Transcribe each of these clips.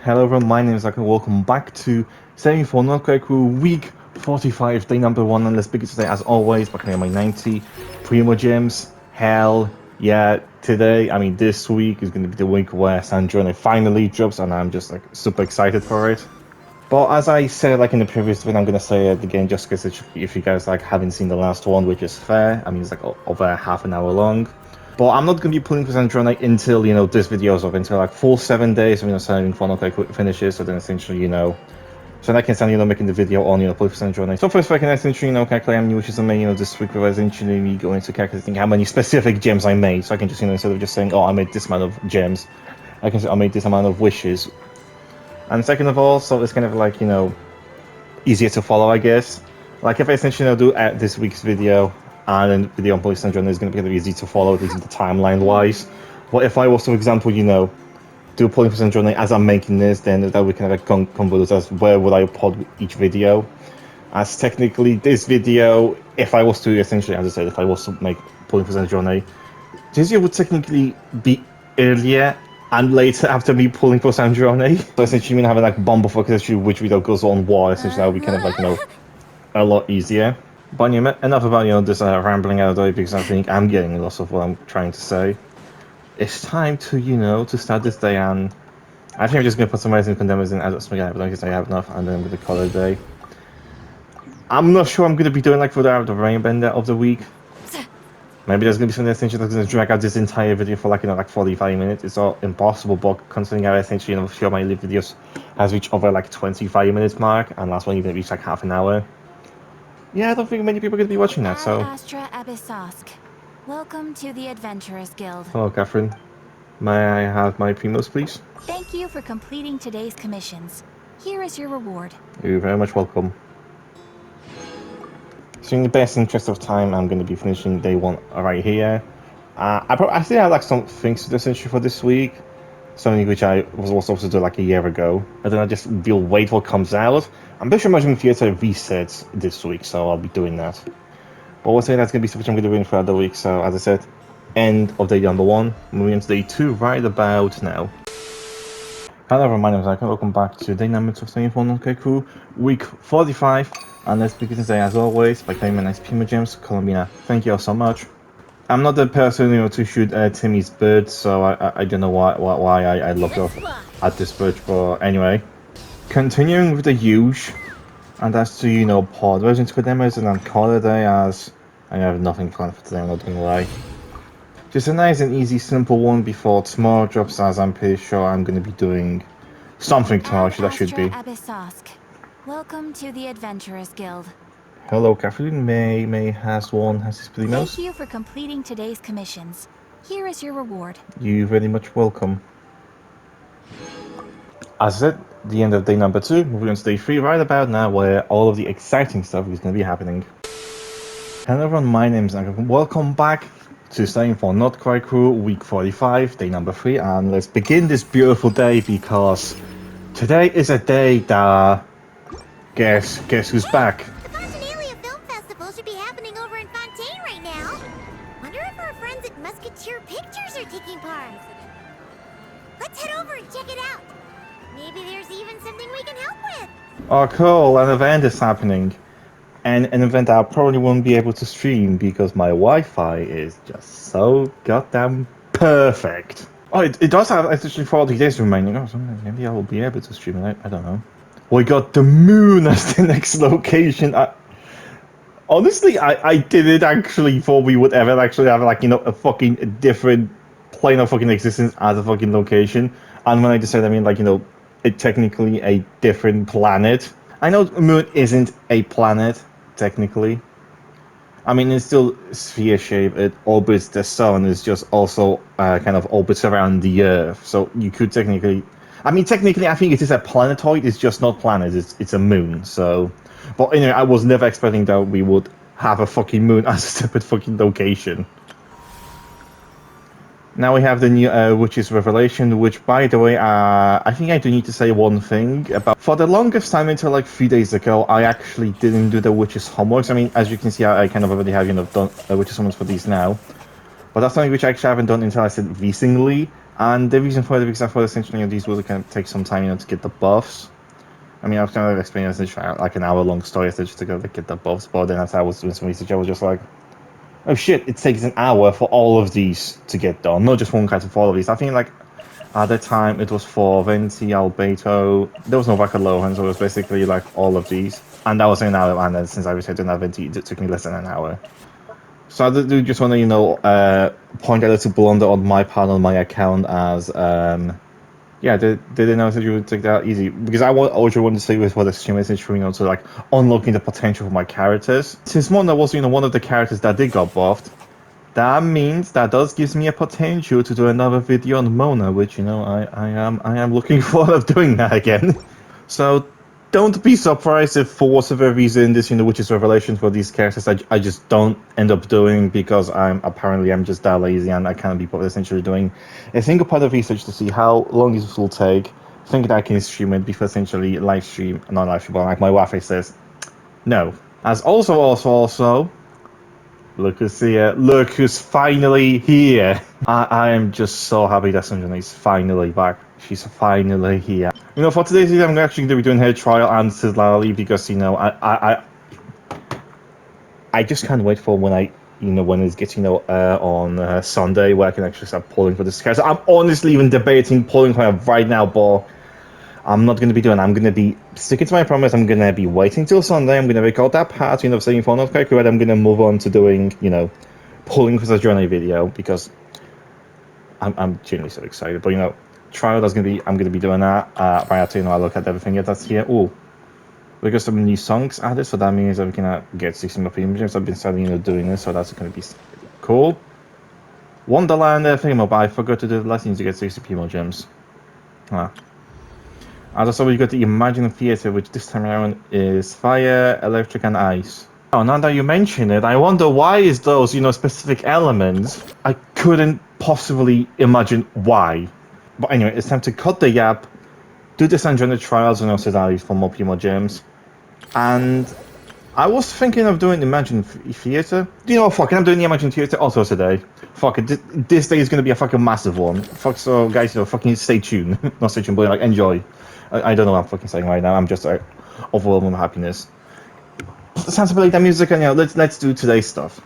Hello everyone, my name is Zach and welcome back to Saving for Not Quite Crew week 45, day number 1, and let's begin today as always by clearing my 90 Primo Gems. Hell yeah, this week is going to be the week where Sandrone finally drops and I'm just like super excited for it. But as I said like in the previous video, I'm going to say it again just because if you guys like haven't seen the last one, which is fair, I mean it's like over half an hour long. But I'm not going to be pulling percent drone like until, this video is up, until like full 7 days, Saving for Not Quite finishes, so then essentially, so I can start, making the video on, pulling percent drone. So first, I can essentially, calculate how many wishes I made, this week, where essentially me going to calculating how many specific gems I made, so I can just, instead of just saying, oh, I made this amount of gems, I can say, I made this amount of wishes. And second of all, so it's kind of like, easier to follow, I guess. Like if I essentially do this week's video, and then video on Police Syndrome is going to be kind of easy to follow, at least the timeline-wise. But if I was, for example, do Police Syndrome as I'm making this, then that would kind of like convolute as where would I upload each video. As technically, this video, if I was to essentially, as I said, if I was to make Police Syndrome, this video would technically be earlier and later after me pulling for Sandrone. So essentially, having like bomb before which video goes on what, essentially that would be kind of like, a lot easier. But enough about, this rambling out of the way, because I think I'm getting lots of what I'm trying to say. It's time to, to start this day, and I think I'm just going to put some rising condemners in as a but I guess I have enough, and then I'm going to call it a day. I'm not sure I'm going to be doing like for the rain bender of the week. Maybe there's going to be some essentially that's going to drag out this entire video for like, like 45 minutes. It's all impossible, but considering I essentially, sure my live videos has reached over like 25 minutes mark, and last one even reached like half an hour. Yeah, I don't think many people are going to be watching that, so... Welcome to the Adventurers Guild. Hello, Catherine. May I have my primos, please? Thank you for completing today's commissions. Here is your reward. You're very much welcome. So in the best interest of time, I'm going to be finishing day 1 right here. I still have like some things to do essentially for this week. Something which I was supposed to do like a year ago. And then I just will wait till it comes out. I'm pretty sure Imagine Theater resets this week, so I'll be doing that. But we'll say that's going to be something I'm going to be doing throughout the week. So as I said, end of day number 1. Moving into day 2 right about now. Hello everyone, my name is Zach and welcome back to day number 2 of Saving for Not Quite Crew, week 45. And let's begin today as always by claiming my nice Primo Gems. Columbina, thank you all so much. I'm not the person, to shoot Timmy's bird, so I don't know why I looked off at this bird, but anyway. Continuing with the huge, and that's to, pod versions for demos, and then call it a day as I have nothing planned for today, I'm not going to lie. Just a nice and easy, simple one before tomorrow drops, as I'm pretty sure I'm going to be doing something tomorrow, that should be. Welcome to the Adventurers Guild. Hello, Catherine. May has his primos. Thank you for completing today's commissions. Here is your reward. You're very much welcome. As I said, the end of day number 2, moving on to day 3 right about now, where all of the exciting stuff is going to be happening. Hello everyone, my name is Zach. Welcome back to Saving for Not Quite Crew, week 45, day number 3, and let's begin this beautiful day because today is a day that guess who's back. Should be happening over in Fontaine right now. Wonder if our friends at Musketeer Pictures are taking part. Let's head over and check it out. Maybe there's even something we can help with. Oh cool, an event is happening. And an event I probably won't be able to stream because my Wi-Fi is just so goddamn perfect. Oh, it does have actually 40 days remaining. Oh, so maybe I will be able to stream it, I don't know. We got the moon as the next location. Honestly, I didn't actually thought we would ever actually have like, a fucking different plane of fucking existence as a fucking location. And when I just said, I mean like, it's technically a different planet. I know the moon isn't a planet, technically. I mean, it's still sphere shaped, it orbits the sun, it's just also kind of orbits around the Earth. So you could technically, I think it is a planetoid, it's just not planet, it's a moon, so... But anyway, I was never expecting that we would have a fucking moon as a separate fucking location. Now we have the new Witch's Revelation, which, by the way, I think I do need to say one thing about... For the longest time, until like 3 days ago, I actually didn't do the Witch's homeworks. I mean, as you can see, I kind of already have, done Witch's homeworks for these now. But that's something which I actually haven't done until I said recently. And the reason for it is because I thought essentially these will kind of take some time, to get the buffs. I mean, I've kind of explained essentially like an hour-long story essentially to get the buffs, but then as I was doing some research, I was just like, oh shit, it takes an hour for all of these to get done, not just one kind of all of these. I think like at the time it was for Venti, Albedo, there was no Vaca Lohan, so it was basically like all of these. And that was an hour, and then since I researched in Venti, it took me less than an hour. So I do just want to, point out a little blunder on my part on my account as, yeah, they didn't know that you would take that easy. Because I also wanted to say with what the stream message for, to like unlocking the potential for my characters. Since Mona was, one of the characters that did got buffed, that means that does gives me a potential to do another video on Mona, which, I am looking forward to doing that again. So don't be surprised if for whatever reason this, witches revelations for these characters I just don't end up doing because I'm just that lazy and I can't be essentially doing a single part of research to see how long this will take, think that I can stream it before essentially not live stream, but like my Wi-Fi says, no. As also, look who's here, look who's finally here. I am just so happy that Sanjana is finally back. She's finally here. For today's video, I'm actually going to be doing her trial and Sislali because, I just can't wait for when when it gets, on Sunday where I can actually start polling for this character. I'm honestly even debating polling for her right now, but I'm not going to be doing it. I'm going to be sticking to my promise. I'm going to be waiting till Sunday. I'm going to record that part, saying for not quite correct. I'm going to move on to doing, polling for the journey video because I'm genuinely so excited. But, trial that's gonna be I'm gonna be doing that right after I look at everything that's here. Oh, we got some new songs added, so that means that we can get 60 more images. I've been starting doing this, so that's gonna be cool. Wonderland thing, but I forgot to do the last thing to get 60 more gems. As I saw, we got the Imagine Theater, which this time around is fire, electric, and ice. Oh, now that you mention it, I wonder why is those specific elements. I couldn't possibly imagine why. But anyway, it's time to cut the gap, do the Sanjana trials and also that for more Primo gems. And I was thinking of doing Imagine Theater. Fuck it, I'm doing the Imagine Theater also today. Fuck it, this day is gonna be a fucking massive one. Fuck, so guys, fucking stay tuned. Not stay tuned, but like, enjoy. I don't know what I'm fucking saying right now, I'm just overwhelmed with happiness. Sounds like that music, and let's do today's stuff.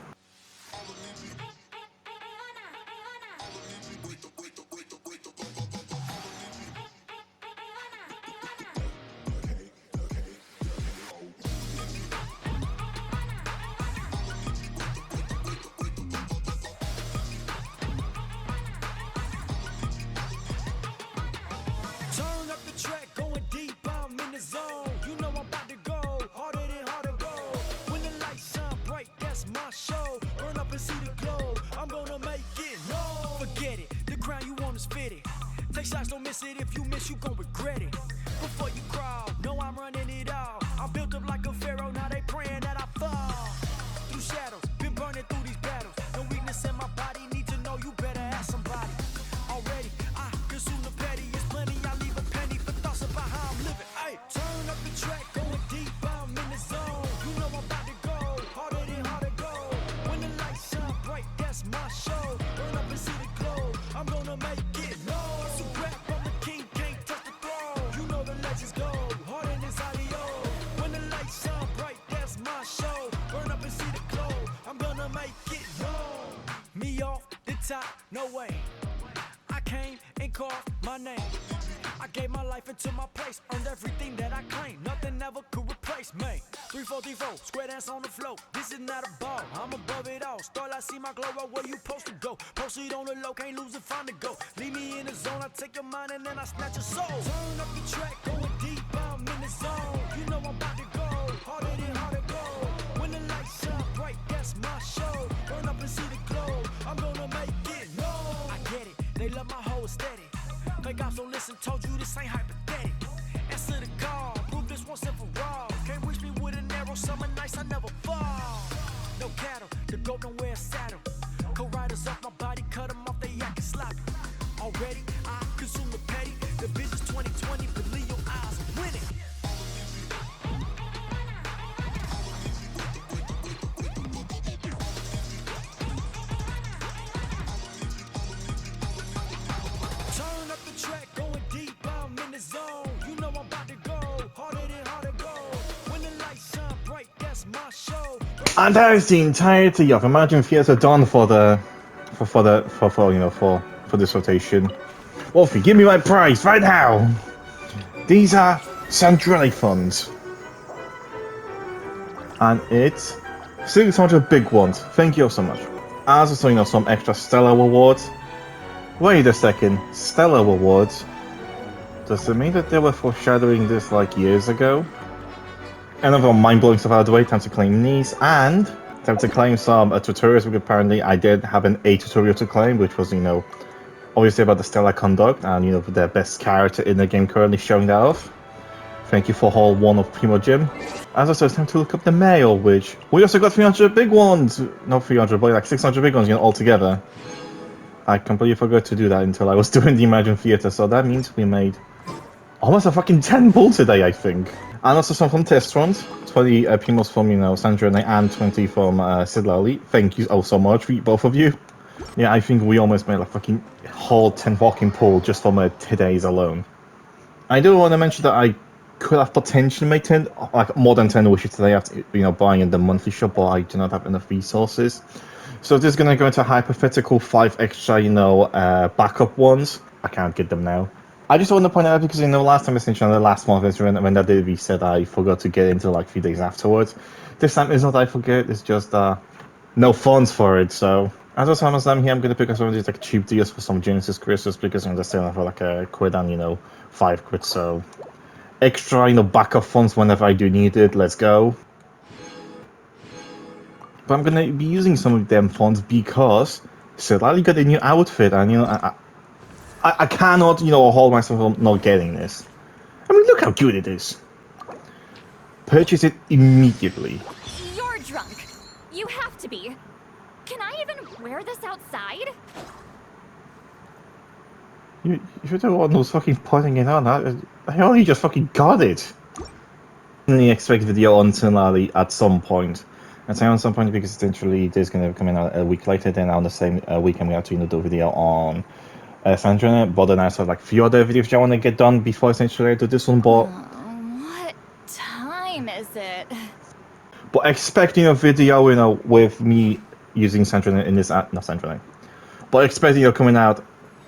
Take shots, don't miss it. If you miss, you gon' regret it. Before you crawl, know I'm running it all. I'm built up like a pharaoh, now they praying that I fall. Through shadows, been burning through these battles. No weakness in my body, need to know you better ask somebody. Already, I consume the petty, it's plenty. I leave a penny for thoughts about how I'm living. Ay, turn up the track, going deep, I'm in the zone. You know I'm about to go, harder than harder go. When the lights shine bright, that's my show. Burn up and see the glow, I'm gonna make it. Top, no way. I came and called my name. I gave my life into my place, earned everything that I claimed. Nothing ever could replace me. 3-4-3-4, square dance on the floor. This is not a ball, I'm above it all. Start, I see my glow right where you supposed to go. Posted on the low, can't lose it, find the go. Leave me in the zone, I take your mind and then I snatch your soul. Turn up the track, going deep, I'm in the zone. You know I'm about to go, harder than harder go. When the lights shine bright, that's my show. Burn up and see the glow, I'm gonna make it. No, I get it, they love my whole aesthetic. Play guys don't listen, told you this ain't hypothetical. Answer the call, prove this once and for all. Can't reach me with an arrow, summer nights I never fall. No cattle, the goat don't wear a saddle. Co-riders off my body, cut them off, they acting sloppy. Already, I consume the petty. The business 2020, believe your eyes, I'm winning. And that is the entirety of Imagine Theatre done for this rotation. Wolfie, give me my prize right now! These are Sandrelli funds. And it's 600 big ones. Thank you so much. As also, some extra Stellar awards. Wait a second, Stellar awards? Does it mean that they were foreshadowing this like years ago? Another mind-blowing stuff out of the way, time to claim these, and time to claim some tutorials, because apparently I did have an A tutorial to claim, which was, obviously about the Stellar Conduct, and, the best character in the game currently showing that off. Thank you for Hall 1 of Primo Gym. As I said, it's time to look up the mail, which... We also got 300 big ones! Not 300, but like 600 big ones, all together. I completely forgot to do that until I was doing the Imagine Theatre, so that means we made almost a fucking 10 bull today, I think. And also some from test runs. 20 Primos from, Sandra and 20 from Sidlali. Thank you all so much, both of you. Yeah, I think we almost made like fucking whole 10 fucking pull just from today's alone. I do want to mention that I could have potentially made 10, like more than 10 wishes today after, buying in the monthly shop, but I do not have enough resources. So this is going to go into hypothetical 5 extra, backup ones. I can't get them now. I just want to point out because, last time essentially the last month is when that did reset, I forgot to get into like 3 days afterwards. This time it's not I forget, it's just no funds for it, so... As I'm here, I'm going to pick up some of these like cheap deals for some Genesis crystals because they're selling for like a quid and, 5 quid, so... Extra, backup funds whenever I do need it, let's go. But I'm going to be using some of them funds because Silali got a new outfit and, I cannot, hold myself from not getting this. I mean, look how good it is. Purchase it immediately. You're drunk. You have to be. Can I even wear this outside? You're the one who's fucking putting it on. I only just fucking got it. I expect video on Silali at some point. I say on some point because essentially there's going to come in a week later. Then on the same week I'm going to do a video on Sandra, but then I also have like a few other videos I want to get done before essentially I do this one. But What time is it? But expecting a video, with me using Sandra in this not Sandra, but expecting coming out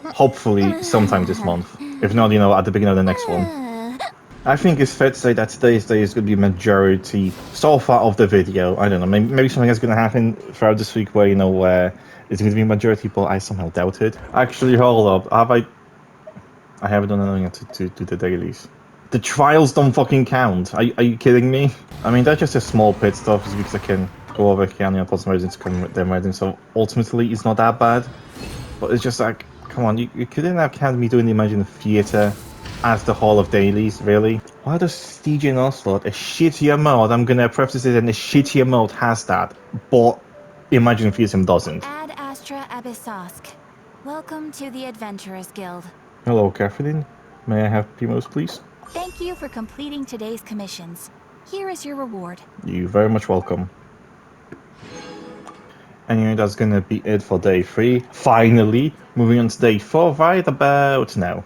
hopefully sometime this month. If not, at the beginning of the next one. I think it's fair to say that today's day is going to be majority so far of the video. I don't know, maybe something is going to happen throughout this week where, where it's going to be majority, but I somehow doubt it. Actually, hold up. I haven't done anything to do the dailies. The trials don't fucking count. Are you kidding me? I mean, that's just a small pit stop just because I can go over here and put some residents to come with them residents, so ultimately it's not that bad. But it's just like, come on, you couldn't have counted me doing the Imagine Theatre as the Hall of Dailies, really? Why does DJ Onslaught, a shittier mode, I'm gonna preface it, and a shittier mode has that, but Imagine Theatre doesn't? Ad Astra Abyssosk. Welcome to the Adventurers Guild. Hello, Catherine. May I have Primos, please? Thank you for completing today's commissions. Here is your reward. You're very much welcome. Anyway, that's gonna be it for day 3. Finally, moving on to day 4 right about now.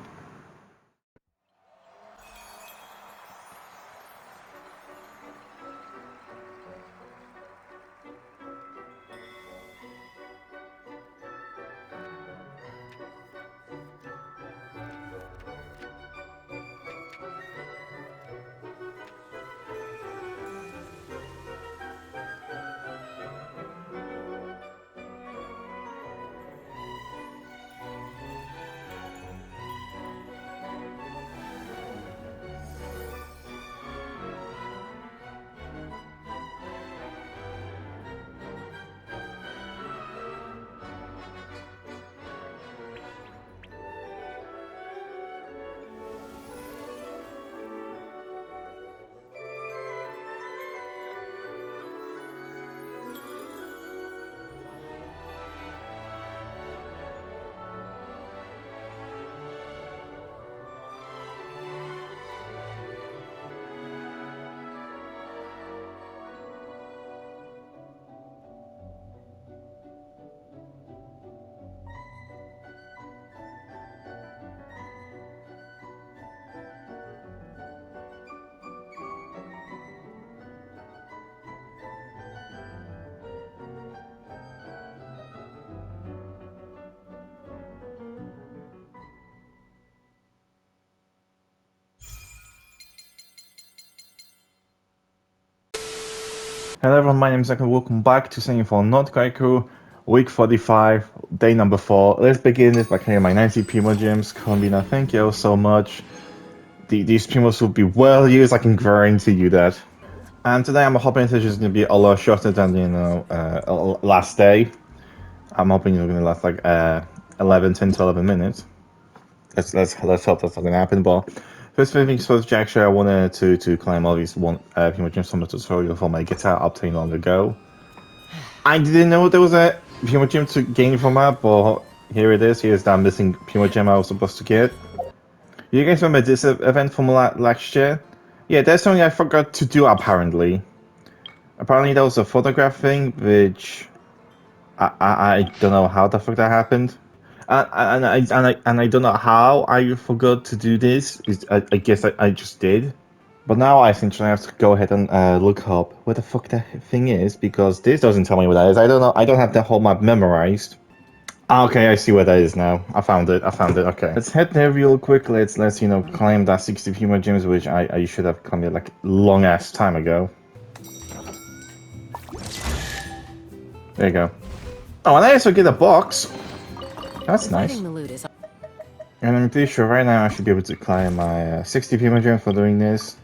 Hello everyone, my name is Zach and welcome back to Singing for Not Kaiku, week 45, day number 4. Let's begin this by clearing my 90 Primo Gems. Combina, thank you all so much. These Primos will be well used, I can guarantee you that. And today I'm hoping this is going to be a lot shorter than, last day. I'm hoping it's going to last like 10 to 11 minutes. Let's hope that's not going to happen, but first things first, actually, I wanted to claim all these Primo Gems from the tutorial for my guitar obtained long ago. I didn't know there was a Primo Gem to gain from that, but here it is. Here's that missing Primo Gem I was supposed to get. You guys remember this event from last year? Yeah, there's something I forgot to do apparently. Apparently there was a photograph thing, which I don't know how the fuck that happened. And I don't know how I forgot to do this. I guess I just did. But now I essentially have to go ahead and look up where the fuck that thing is, because this doesn't tell me where that is. I don't know. I don't have the whole map memorized. Okay, I see where that is now. I found it. Okay. Let's head there real quick. Let's claim that 60 Primo Gems, which I should have claimed like long ass time ago. There you go. Oh, and I also get a box. That's nice. And I'm pretty sure right now I should be able to claim my 60 Primo Gems for doing this.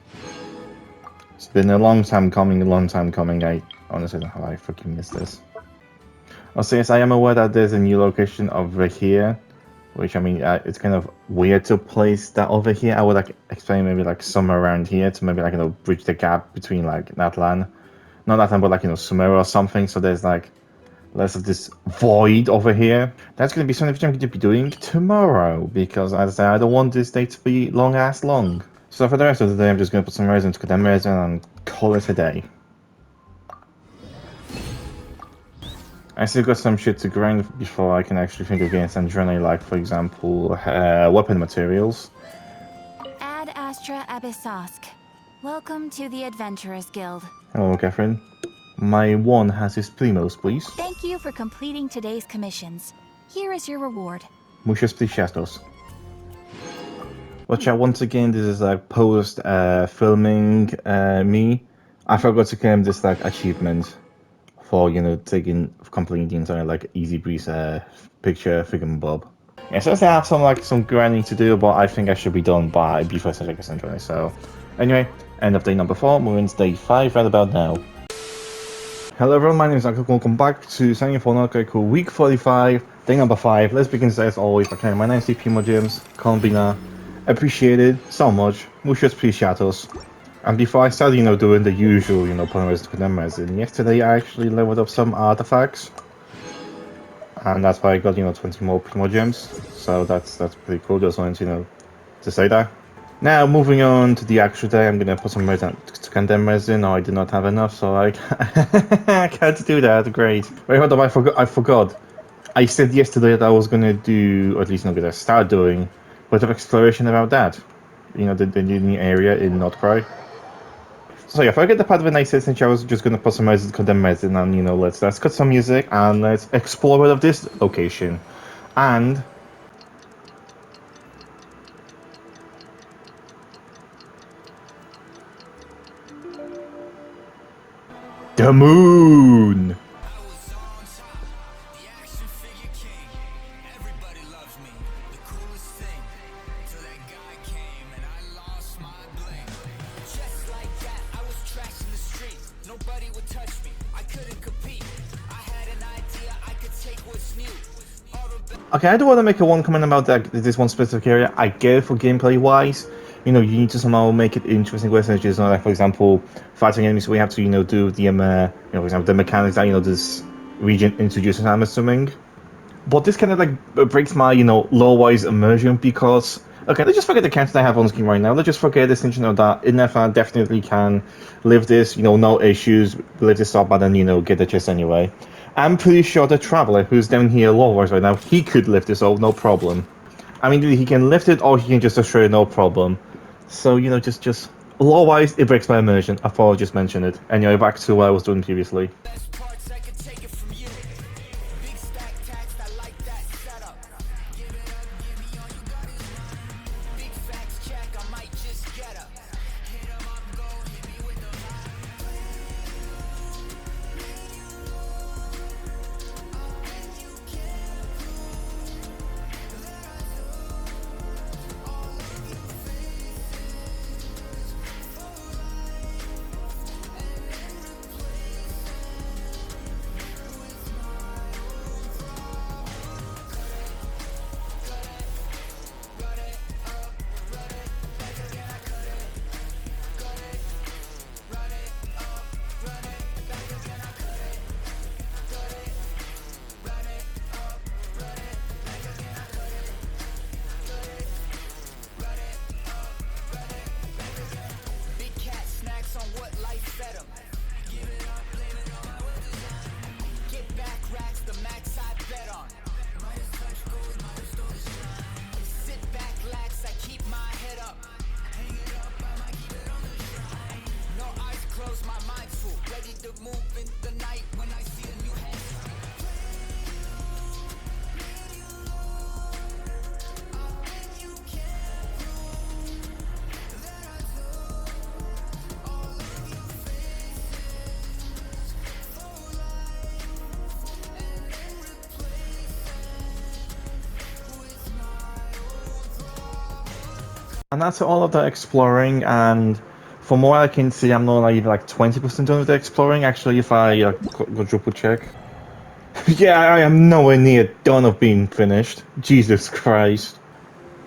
It's been a long time coming. I honestly don't know how I fucking missed this. Also, yes, I am aware that there's a new location over here, which, I mean, it's kind of weird to place that over here. I would like explain maybe like somewhere around here to maybe like, bridge the gap between like Natlan. Not Natlan, but like, Sumeru or something. So there's like less of this void over here. That's going to be something which I'm going to be doing tomorrow, because as I say, I don't want this day to be long. So for the rest of the day, I'm just going to put some resin to condemn resin and call it a day. I still got some shit to grind before I can actually think of getting some journey, like for example, weapon materials. Ad Astra Abyssosk. Welcome to the Adventurers Guild. Hello, Catherine. My one has his primos, please. Thank you for completing today's commissions. Here is your reward. Muchas preciados. Watch out, once again, this is like post filming me. I forgot to claim this like achievement for completing the entire like easy breeze picture thingamabob. Yeah, so I have some grinding to do, but I think I should be done before second journey. So anyway, end of day number 4, moving to day 5 right about now. Hello everyone, my name is Uncle. Welcome back to Singing for Not Kaiku, week 45, day number 5. Let's begin as always by claiming my 90 Primo Gems. Combina, appreciated so much. Muchos preciados. And before I start, doing the usual, putting resin to condemn resin, yesterday I actually leveled up some artifacts. And that's why I got, 20 more Primo Gems. So that's pretty cool, just wanted, to say that. Now, moving on to the actual day, I'm gonna put some resin to condemn resin. Oh, I did not have enough, so I can't do that, great. Wait, hold on, I forgot. I said yesterday that I was gonna do, or at least I'm gonna start doing, a bit of exploration about that. The new area in North Krai. So yeah, forget the part when I said since I was just gonna put some resin, condemn resin, and let's cut some music and let's explore a bit of this location. And the moon! Okay, I do want to make one comment about this one specific area. I get it for gameplay wise. You need to somehow make it interesting. Where it's just like, for example, fighting enemies, we have to do the for example, the mechanics that this region introduces. I'm assuming, but this kind of like breaks my lore-wise immersion, because okay, let's just forget the characters I have on screen right now. Let's just forget this thing, that Innefa definitely can live this, no issues, live this up, and then get the chest anyway. I'm pretty sure the Traveler, who's down here lore-wise right now, he could lift this up, no problem. I mean, he can lift it, or he can just destroy it, no problem. So, just lore-wise, it breaks my immersion. I thought I'd just mention it. Anyway, back to what I was doing previously. And that's all of the exploring, and from what I can see, I'm not like even like 20% done with the exploring. Actually, if I go triple check. Yeah, I am nowhere near done of being finished. Jesus Christ.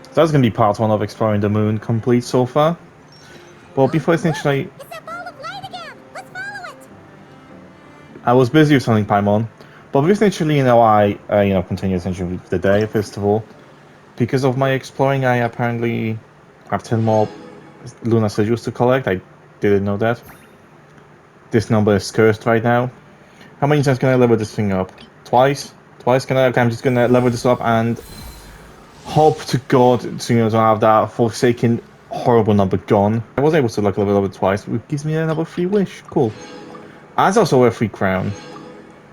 So that's gonna be part one of exploring the moon complete so far. But before essentially, It's that ball of light again! Let's follow it! I was busy with something Paimon. But essentially, I continue essentially with the day first of all. Because of my exploring, I apparently have 10 more Luna sigils to collect. I didn't know that. This number is cursed right now. How many times can I level this thing up? Twice? Twice can I? Okay, I'm just gonna level this up and hope to God to have that forsaken horrible number gone. I was able to level it twice, which gives me another free wish. Cool. That's also a free crown.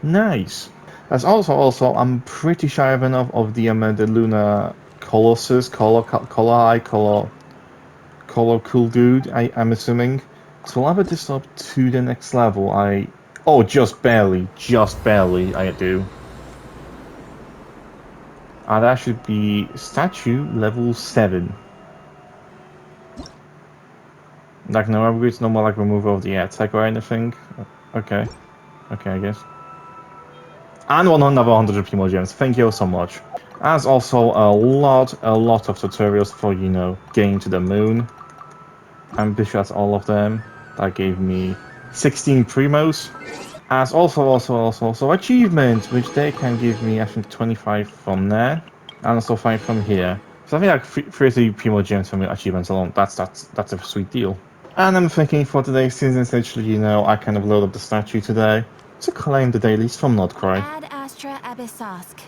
Nice. That's also I'm pretty sure I have enough of the Luna Colossus, color cool dude. I'm assuming. So I'll level this up to the next level. Just barely I do. That should be statue level 7. Like no upgrades, no more like removal of the attack or anything. Okay. Okay, I guess. And another 100 Primo Gems. Thank you so much. As also a lot of tutorials for, getting to the moon. I'm pretty sure that's all of them. That gave me 16 Primos. As also achievements, which they can give me, I think, 25 from there. And also 5 from here. So I think like 30 Primo Gems from achievements alone. That's a sweet deal. And I'm thinking for today, since essentially, I kind of load up the statue today to claim the dailies from not Krai. Ad Astra Abyssosk.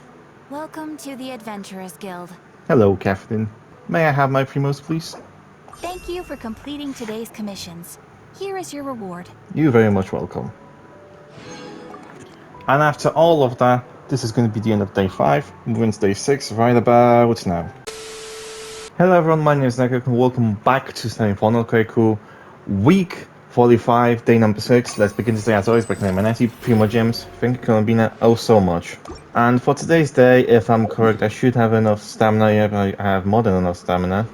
Welcome to the Adventurers Guild. Hello, Captain. May I have my Primos, please? Thank you for completing today's commissions. Here is your reward. You're very much welcome. And after all of that, this is going to be the end of day 5, Wednesday 6, right about now. Hello everyone, my name is Nekok and welcome back to Standing for Okay, cool. Week 45, day number 6. Let's begin today as always by claiming my 90 Primo Gems. Thank you, Columbina, oh so much. And for today's day, if I'm correct, I should have enough stamina. Yep, I have more than enough stamina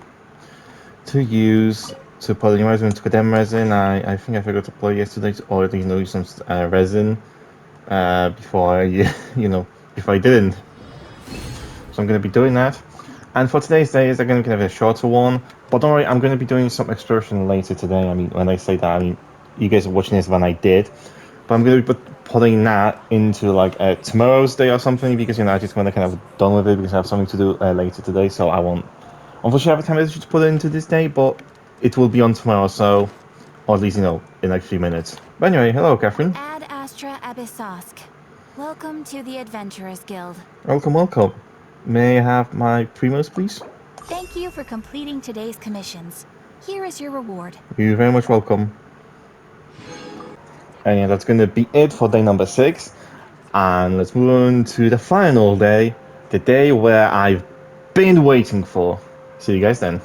to use to polymerize into Kadem resin. I think I forgot to play yesterday, or at least use some resin before if I didn't. So I'm going to be doing that. And for today's day, is going to be a shorter one. But don't worry, I'm going to be doing some exploration later today. I mean, when I say that, I mean, you guys are watching this when I did. But I'm going to be putting that into like tomorrow's day or something, because I just want to kind of done with it because I have something to do later today. So I won't unfortunately have time to put it into this day, but it will be on tomorrow. So, or at least in like 3 minutes. But anyway, hello, Catherine. Ad Astra Abyssosk. Welcome to the Adventurers Guild. Welcome. May I have my Primos, please? Thank you for completing today's commissions. Here is your reward. You're very much welcome. And yeah, that's going to be it for day number 6. And let's move on to the final day. The day where I've been waiting for. See you guys then.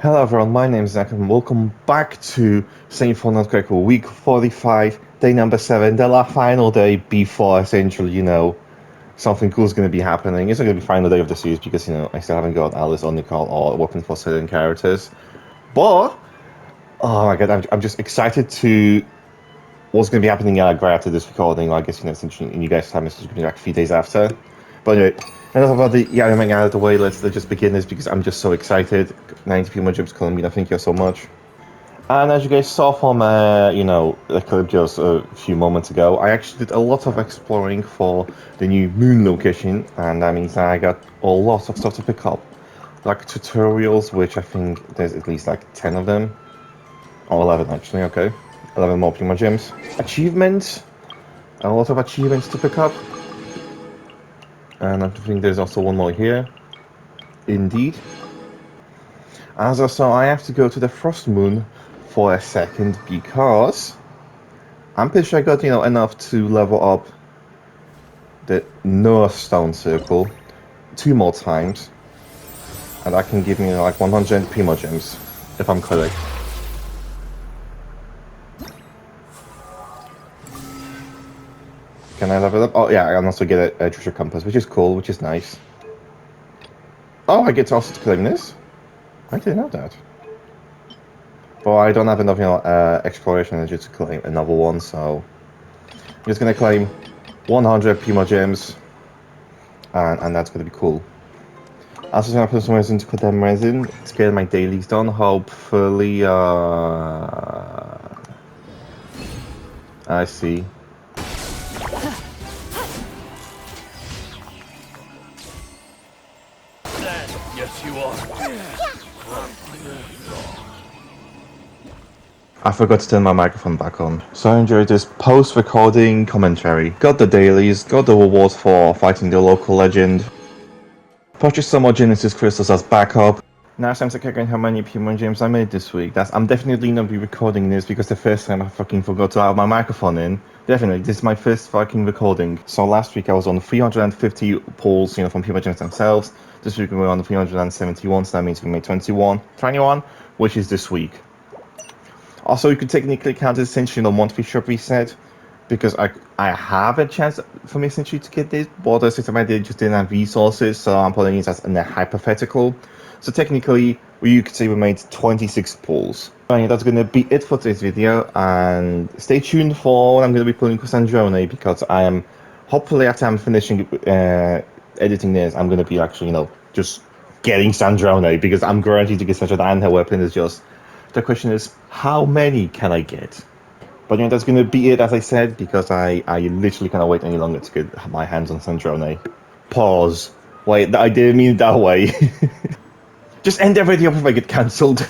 Hello everyone, my name is Zach and welcome back to Saint for Not Critical Week 45, day number 7, the last final day before essentially, something cool is going to be happening. It's not going to be final day of the series because, I still haven't got Alice or Nicole or weapons for certain characters. But, oh my god, I'm just excited to what's going to be happening right after this recording. I guess, essentially, you guys' time is going to be like a few days after. But anyway, enough about the anime out of the way. Let's just begin this because I'm just so excited. 90 people in my job's calling me. Thank you so much. And as you guys saw from, the clip just a few moments ago, I actually did a lot of exploring for the new moon location, and that means that I got a lot of stuff to pick up. Like tutorials, which I think there's at least like 10 of them. Or 11 actually, okay. 11 more Prima Gems. Achievements, a lot of achievements to pick up. And I think there's also one more here. Indeed. As I saw, I have to go to the Frost Moon for a second because I'm pretty sure I got, enough to level up the North Stone Circle 2 more times. And that can give me like 100 Prima Gems, if I'm correct. Can I level up? Oh yeah, I can also get a treasure compass, which is cool, which is nice. Oh, I get to also claim this? I didn't know that. But I don't have enough, exploration energy to claim another one, so I'm just gonna claim 100 Prima Gems, and that's gonna be cool. I also gonna put some resin to put them resin to get my dailies done. Hopefully, I see. Yes, you are. I forgot to turn my microphone back on. So I enjoyed this post-recording commentary. Got the dailies, got the rewards for fighting the local legend. Purchased some more Genesis crystals as backup. Now it's time to check out how many Pokemon Gems I made this week. I'm definitely not be recording this because the first time I fucking forgot to have my microphone in. Definitely, this is my first fucking recording. So last week I was on 350 pulls, from Pokemon Gems themselves. This week we're on 371, so that means we made 21, which is this week. Also, you could technically count it essentially on monthly shop reset, because I have a chance for me essentially to get this, but the system I did just didn't have resources, so I'm putting it as a hypothetical. So technically, you could say we made 26 pulls. Anyway, that's going to be it for today's video, and stay tuned for what I'm going to be pulling for Sandrone, because I am, hopefully after I'm finishing editing this, I'm going to be actually, just getting Sandrone, because I'm guaranteed to get Sandrone, and her weapon is just... The question is, how many can I get? But that's going to be it, as I said, because I literally cannot wait any longer to get my hands on Sandrone. Pause. Wait, I didn't mean it that way. Just end the video before I get cancelled.